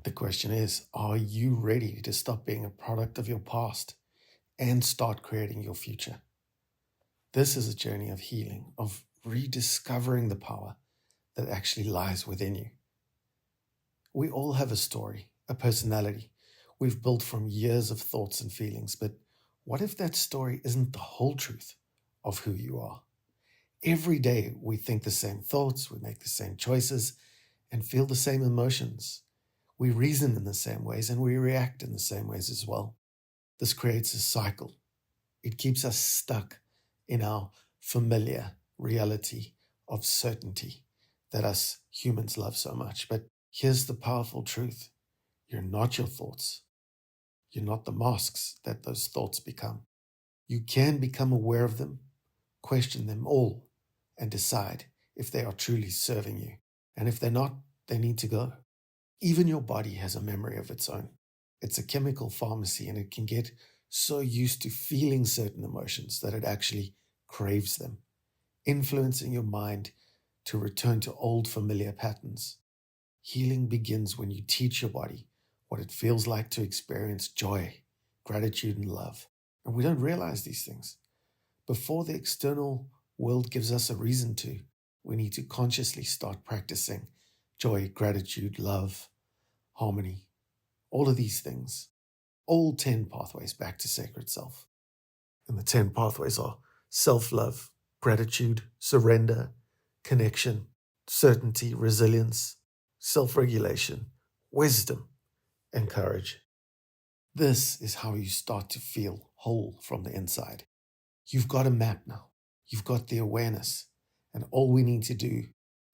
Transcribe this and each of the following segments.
The question is, are you ready to stop being a product of your past and start creating your future? This is a journey of healing, of rediscovering the power that actually lies within you. We all have a story, a personality we've built from years of thoughts and feelings, but what if that story isn't the whole truth of who you are? Every day we think the same thoughts, we make the same choices, and feel the same emotions. We reason in the same ways and we react in the same ways as well. This creates a cycle. It keeps us stuck in our familiar reality of certainty that us humans love so much. But here's the powerful truth. You're not your thoughts. You're not the masks that those thoughts become. You can become aware of them, question them all, and decide if they are truly serving you. And if they're not, they need to go. Even your body has a memory of its own. It's a chemical pharmacy, and it can get so used to feeling certain emotions that it actually craves them, influencing your mind to return to old familiar patterns. Healing begins when you teach your body what it feels like to experience joy, gratitude, and love. And we don't realize these things. Before the external world gives us a reason to, we need to consciously start practicing joy, gratitude, love, harmony, all of these things, all 10 pathways back to sacred self. And the 10 pathways are self-love, gratitude, surrender, connection, certainty, resilience, self-regulation, wisdom, and courage. This is how you start to feel whole from the inside. You've got a map now. You've got the awareness. And all we need to do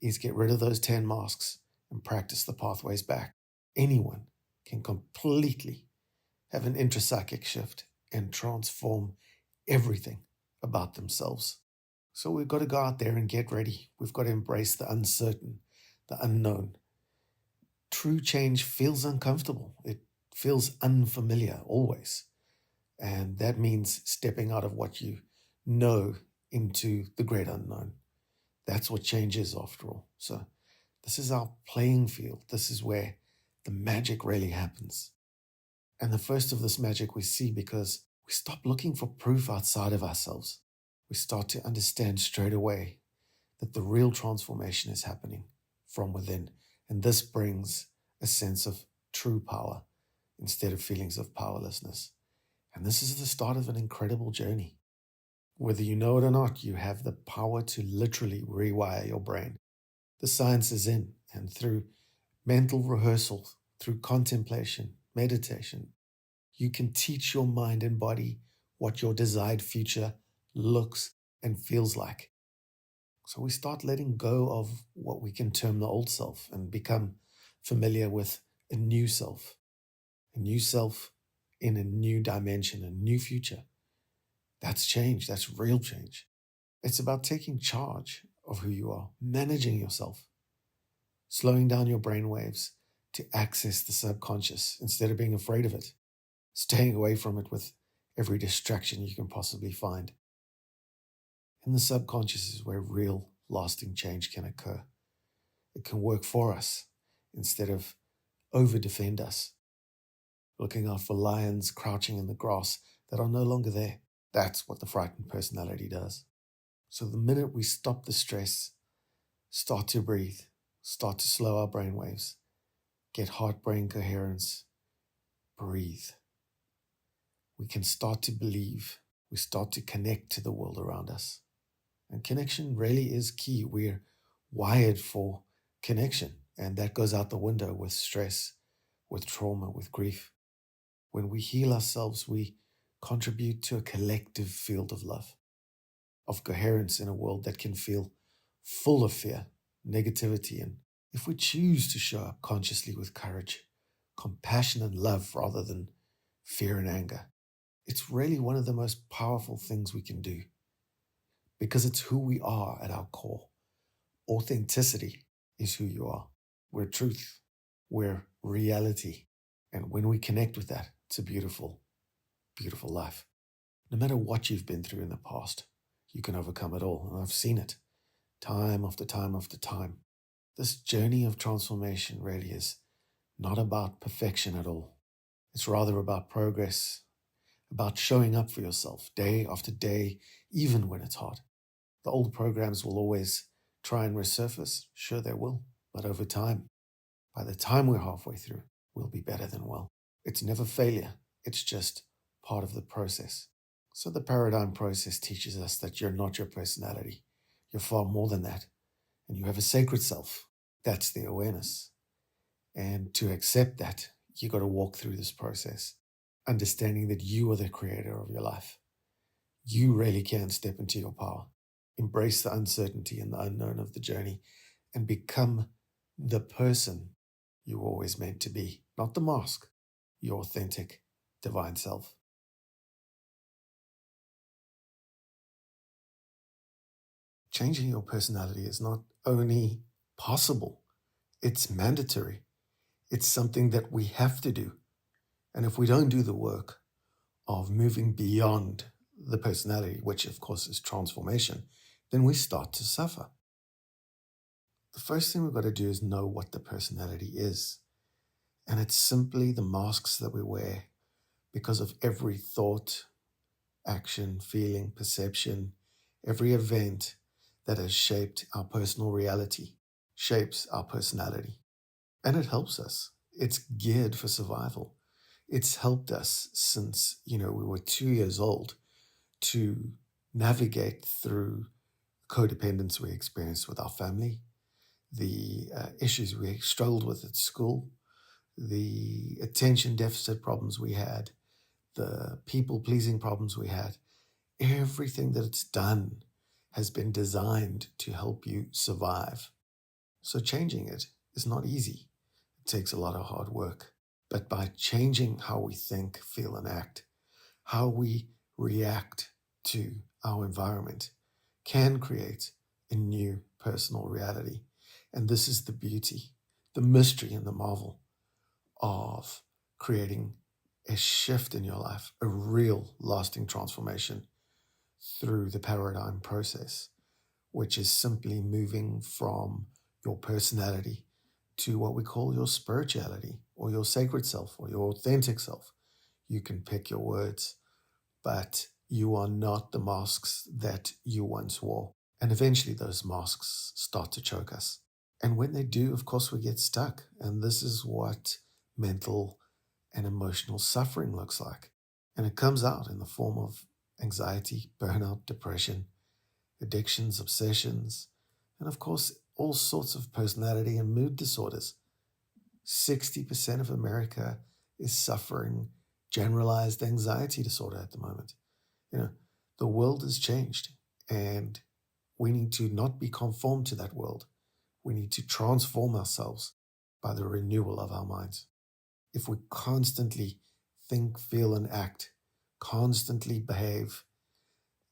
is get rid of those 10 masks and practice the pathways back. Anyone can completely have an intrapsychic shift and transform everything about themselves. So we've got to go out there and get ready. We've got to embrace the uncertain, the unknown. True change feels uncomfortable. It feels unfamiliar always. And that means stepping out of what you know into the great unknown. That's what change is after all. So this is our playing field. This is where the magic really happens. And the first of this magic we see because we stop looking for proof outside of ourselves. We start to understand straight away that the real transformation is happening from within. And this brings a sense of true power instead of feelings of powerlessness. And this is the start of an incredible journey. Whether you know it or not, you have the power to literally rewire your brain. The science is in, and through mental rehearsal, through contemplation, meditation, you can teach your mind and body what your desired future looks and feels like. So we start letting go of what we can term the old self and become familiar with a new self in a new dimension, a new future. That's change. That's real change. It's about taking charge of who you are, managing yourself, slowing down your brain waves to access the subconscious instead of being afraid of it, staying away from it with every distraction you can possibly find. And the subconscious is where real, lasting change can occur. It can work for us instead of over-defend us, looking out for lions crouching in the grass that are no longer there. That's what the frightened personality does. So the minute we stop the stress, start to breathe, start to slow our brain waves, get heart-brain coherence, breathe, we can start to believe, we start to connect to the world around us. And connection really is key. We're wired for connection, and that goes out the window with stress, with trauma, with grief. When we heal ourselves, we contribute to a collective field of love, of coherence in a world that can feel full of fear, negativity, and if we choose to show up consciously with courage, compassion, and love rather than fear and anger, it's really one of the most powerful things we can do because it's who we are at our core. Authenticity is who you are. We're truth. We're reality. And when we connect with that, it's a beautiful, beautiful life. No matter what you've been through in the past, you can overcome it all. And I've seen it time after time after time. This journey of transformation really is not about perfection at all. It's rather about progress, about showing up for yourself day after day, even when it's hard. The old programs will always try and resurface. Sure, they will. But over time, by the time we're halfway through, we'll be better than well. It's never failure. It's just part of the process. So the paradigm process teaches us that you're not your personality. You're far more than that. And you have a sacred self. That's the awareness. And to accept that, you got to walk through this process, understanding that you are the creator of your life. You really can step into your power, embrace the uncertainty and the unknown of the journey, and become the person you were always meant to be, not the mask, your authentic, divine self. Changing your personality is not only possible, it's mandatory. It's something that we have to do. And if we don't do the work of moving beyond the personality, which of course is transformation, then we start to suffer. The first thing we've got to do is know what the personality is. And it's simply the masks that we wear because of every thought, action, feeling, perception, every event that has shaped our personal reality, shapes our personality. And it helps us. It's geared for survival. It's helped us since, we were 2 years old to navigate through codependence we experienced with our family, the issues we struggled with at school, the attention deficit problems we had, the people-pleasing problems we had. Everything that it's done has been designed to help you survive. So changing it is not easy. It takes a lot of hard work. But by changing how we think, feel, and act, how we react to our environment can create a new personal reality. And this is the beauty, the mystery, and the marvel of creating a shift in your life, a real lasting transformation through the paradigm process, which is simply moving from your personality to what we call your spirituality or your sacred self or your authentic self. You can pick your words, but you are not the masks that you once wore. And eventually those masks start to choke us. And when they do, of course, we get stuck. And this is what mental and emotional suffering looks like. And it comes out in the form of anxiety, burnout, depression, addictions, obsessions, and of course, all sorts of personality and mood disorders. 60% of America is suffering generalized anxiety disorder at the moment. The world has changed, and we need to not be conformed to that world. We need to transform ourselves by the renewal of our minds. If we constantly think, feel, and act, constantly behave,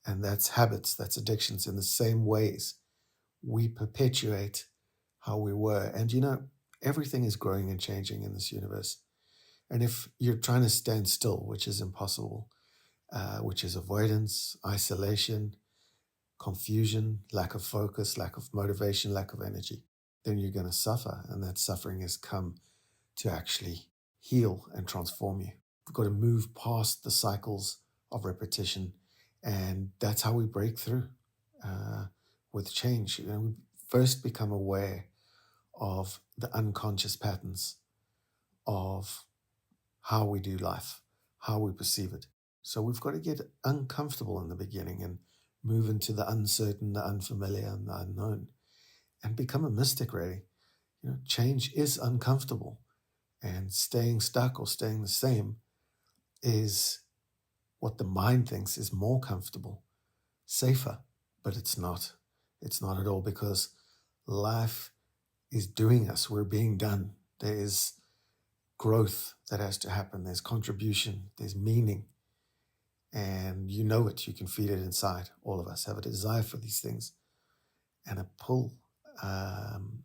and that's habits, that's addictions in the same ways, we perpetuate how we were. And everything is growing and changing in this universe. And if you're trying to stand still, which is impossible, which is avoidance, isolation, confusion, lack of focus, lack of motivation, lack of energy, then you're going to suffer. And that suffering has come to actually heal and transform you. We've got to move past the cycles of repetition. And that's how we break through with change. We first become aware of the unconscious patterns of how we do life, how we perceive it. So we've got to get uncomfortable in the beginning and move into the uncertain, the unfamiliar, and the unknown, and become a mystic, really. Change is uncomfortable, and staying stuck or staying the same is what the mind thinks is more comfortable, safer, but it's not. It's not at all, because life is doing us. We're being done. There is growth that has to happen. There's contribution. There's meaning. And you know it. You can feel it inside. All of us have a desire for these things and a pull. And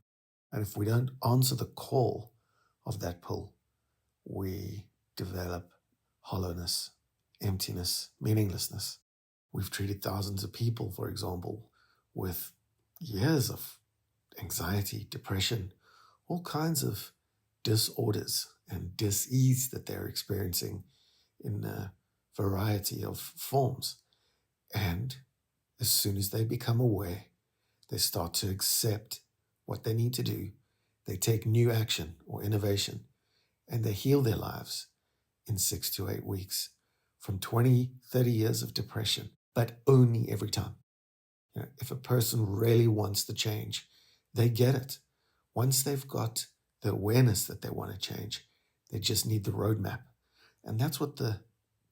if we don't answer the call of that pull, we develop hollowness, emptiness, meaninglessness. We've treated thousands of people, for example, with years of anxiety, depression, all kinds of disorders and dis-ease that they're experiencing in a variety of forms. And as soon as they become aware, they start to accept what they need to do. They take new action or innovation, and they heal their lives in 6 to 8 weeks from 20, 30 years of depression, but only every time. If a person really wants to change, they get it. Once they've got the awareness that they want to change, they just need the roadmap. And that's what the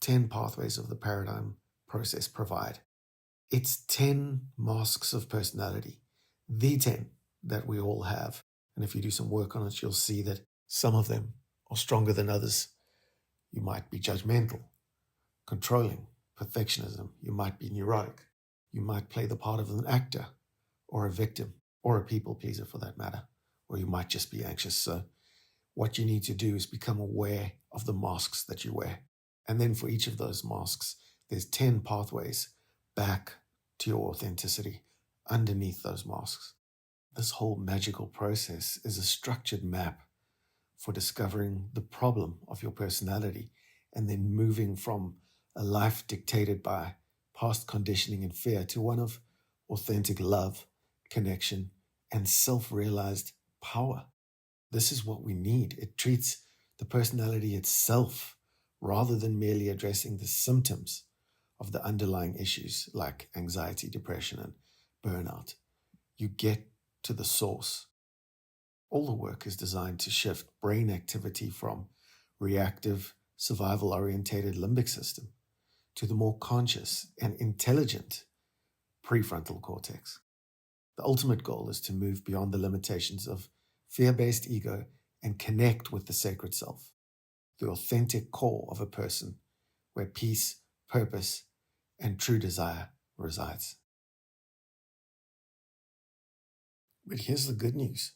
10 pathways of the paradigm process provide. It's 10 masks of personality, the 10 that we all have. And if you do some work on it, you'll see that some of them are stronger than others. You might be judgmental, controlling, perfectionism. You might be neurotic. You might play the part of an actor or a victim or a people pleaser for that matter. Or you might just be anxious. So what you need to do is become aware of the masks that you wear. And then for each of those masks, there's 10 pathways back to your authenticity underneath those masks. This whole magical process is a structured map for discovering the problem of your personality and then moving from a life dictated by past conditioning and fear to one of authentic love, connection, and self-realized power. This is what we need. It treats the personality itself rather than merely addressing the symptoms of the underlying issues like anxiety, depression, and burnout. You get to the source. All the work is designed to shift brain activity from reactive, survival-orientated limbic system to the more conscious and intelligent prefrontal cortex. The ultimate goal is to move beyond the limitations of fear-based ego and connect with the sacred self, the authentic core of a person where peace, purpose, and true desire resides. But here's the good news.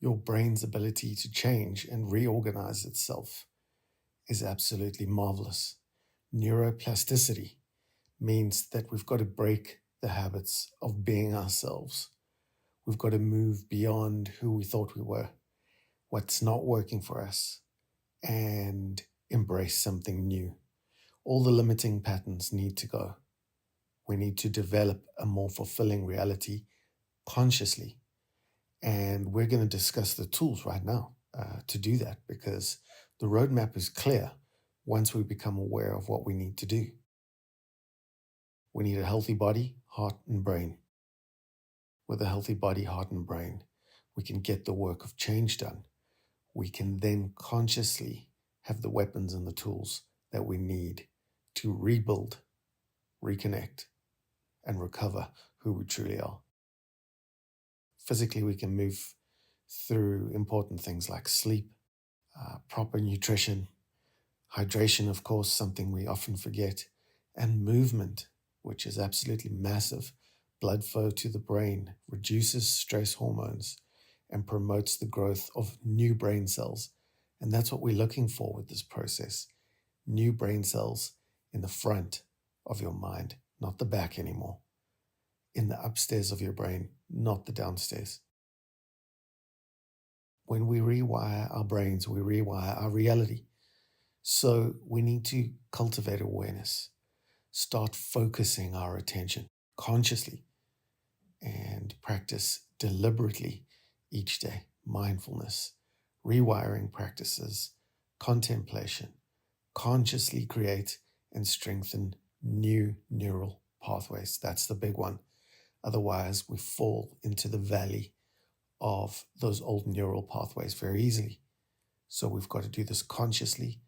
Your brain's ability to change and reorganize itself is absolutely marvelous. Neuroplasticity means that we've got to break the habits of being ourselves. We've got to move beyond who we thought we were, what's not working for us, and embrace something new. All the limiting patterns need to go. We need to develop a more fulfilling reality consciously. And we're going to discuss the tools right now to do that, because the roadmap is clear once we become aware of what we need to do. We need a healthy body, heart, and brain. With a healthy body, heart, and brain, we can get the work of change done. We can then consciously have the weapons and the tools that we need to rebuild, reconnect, and recover who we truly are. Physically, we can move through important things like sleep, proper nutrition, hydration, of course, something we often forget, and movement, which is absolutely massive. Blood flow to the brain reduces stress hormones and promotes the growth of new brain cells. And that's what we're looking for with this process. New brain cells in the front of your mind, not the back anymore. In the upstairs of your brain, not the downstairs. When we rewire our brains, we rewire our reality. So we need to cultivate awareness, start focusing our attention consciously, and practice deliberately each day. Mindfulness, rewiring practices, contemplation, consciously create and strengthen new neural pathways. That's the big one. Otherwise, we fall into the valley of those old neural pathways very easily. So we've got to do this consciously,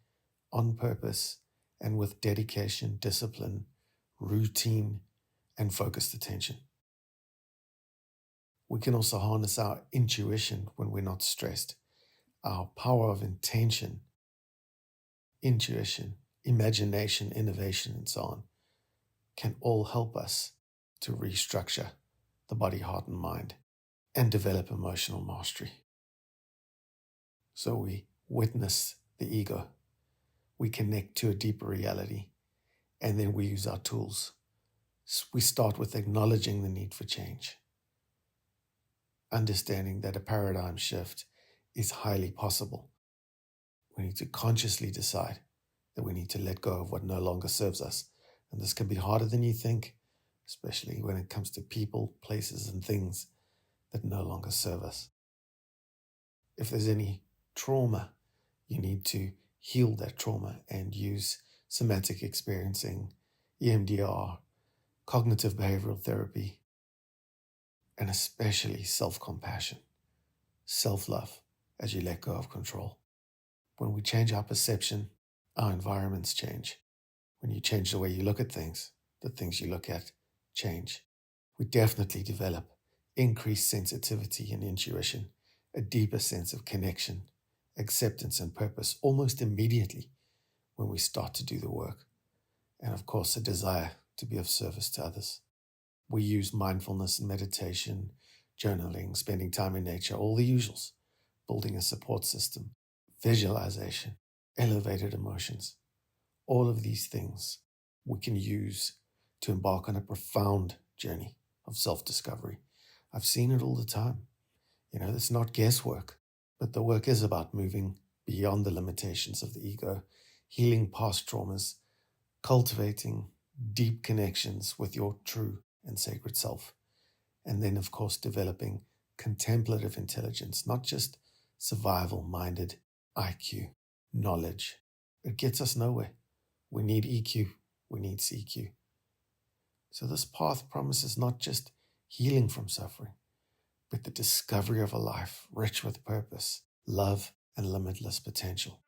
on purpose, and with dedication, discipline, routine, and focused attention. We can also harness our intuition when we're not stressed. Our power of intention, intuition, imagination, innovation, and so on can all help us to restructure the body, heart, and mind and develop emotional mastery. So we witness the ego, we connect to a deeper reality, and then we use our tools. We start with acknowledging the need for change, understanding that a paradigm shift is highly possible We need to consciously decide that we need to let go of what no longer serves us. And this can be harder than you think, especially when it comes to people, places, and things that no longer serve us. If there's any trauma, you need to heal that trauma and use somatic experiencing, EMDR, cognitive behavioral therapy, and especially self-compassion, self-love as you let go of control. When we change our perception, our environments change. When you change the way you look at things, the things you look at change. We definitely develop increased sensitivity and intuition, a deeper sense of connection, acceptance, and purpose almost immediately when we start to do the work. And of course, a desire to be of service to others. We use mindfulness and meditation, journaling, spending time in nature, all the usuals, building a support system, visualization, elevated emotions. All of these things we can use to embark on a profound journey of self-discovery. I've seen it all the time. It's not guesswork, but the work is about moving beyond the limitations of the ego, healing past traumas, cultivating deep connections with your true and sacred self. And then, of course, developing contemplative intelligence, not just survival-minded IQ, knowledge. It gets us nowhere. We need EQ. We need CQ. So this path promises not just healing from suffering, but the discovery of a life rich with purpose, love, and limitless potential.